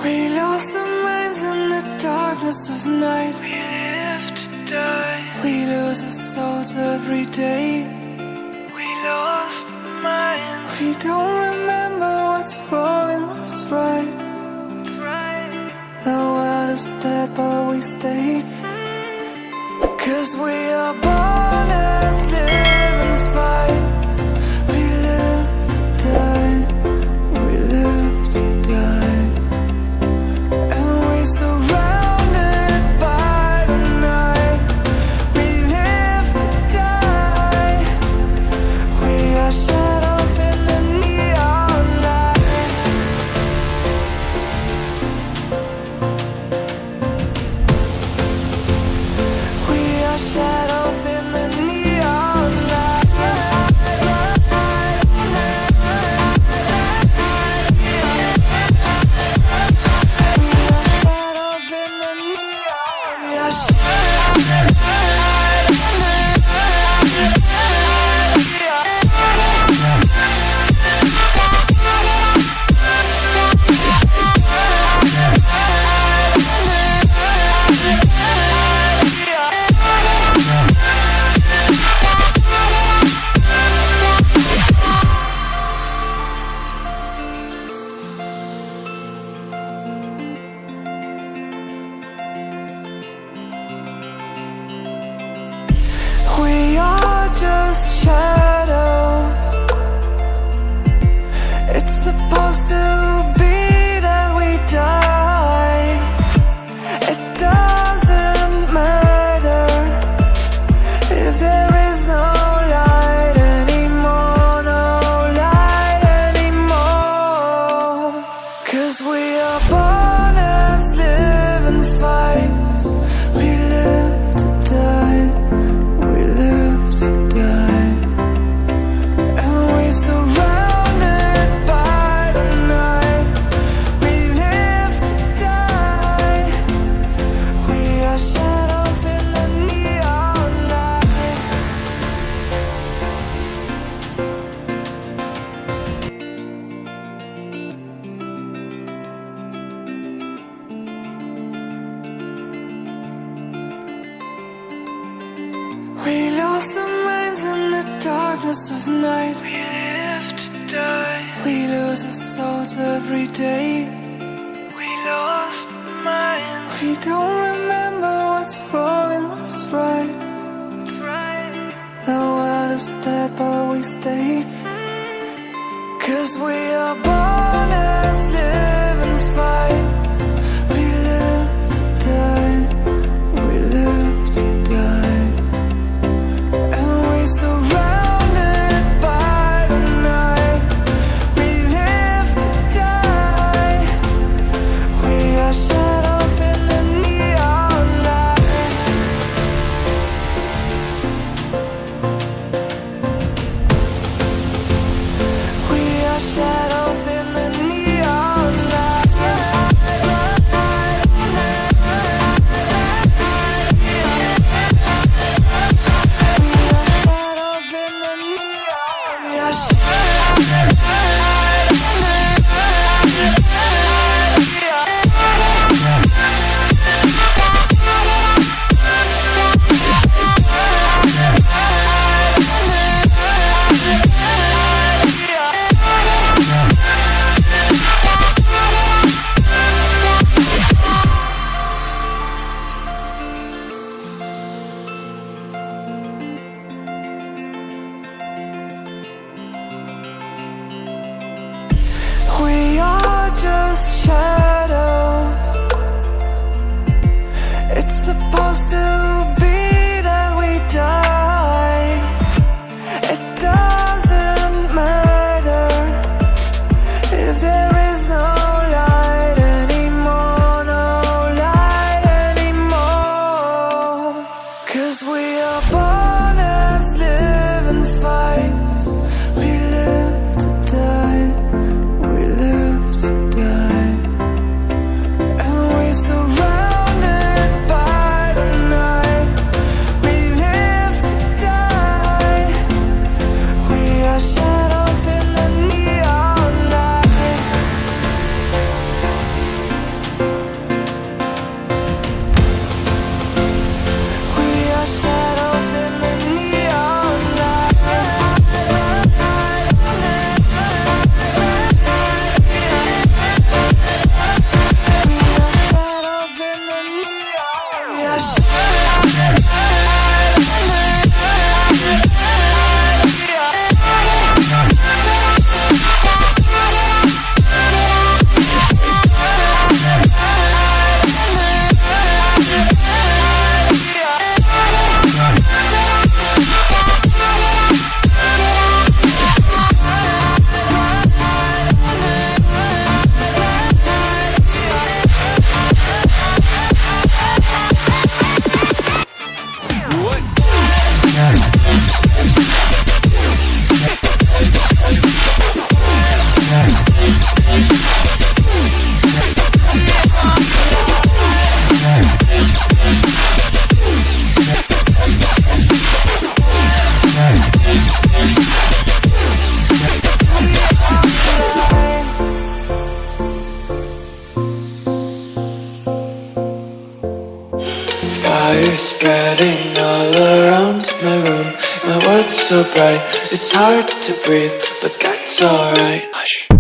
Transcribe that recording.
We lost our minds in the darkness of night. We live to die. We lose our souls every day. We lost our minds. We don't remember what's wrong and what's right. What's right. The world is dead but we stay. 'Cause we are born as living fights. We live to die. We live to die. And we surrounded by the night. We live to die. We are shadows in the neon light. We are shadows in the neon light. We are just shadows. It's supposed to be that we die. It doesn't matter if there is no light anymore, no light anymore. 'Cause we are born as living fights. We live to die. We live to die. And we surrounded by the night. We live to die. We are shadows in the neon light. We lost our minds in the darkness of night. We live to die. We lose our souls every day. We lost our minds. We don't remember what's wrong and what's right. What's right. The world is dead but we stay. 'Cause we are born as living fights. We live to die. We live to die. And we surrounded by the night. We live to die. We are shadows in the neon light. We are shadows in the neon light. We are just shadows. It's supposed to be that we die. It doesn't matter if there is no light anymore, no light anymore. 'Cause we are born as living fights. We live to die. We live to die. And we surrounded by the night. We live to die. We are shadows in the neon light. spreading all around my room. My world's so bright, it's hard to breathe, but that's alright. Hush.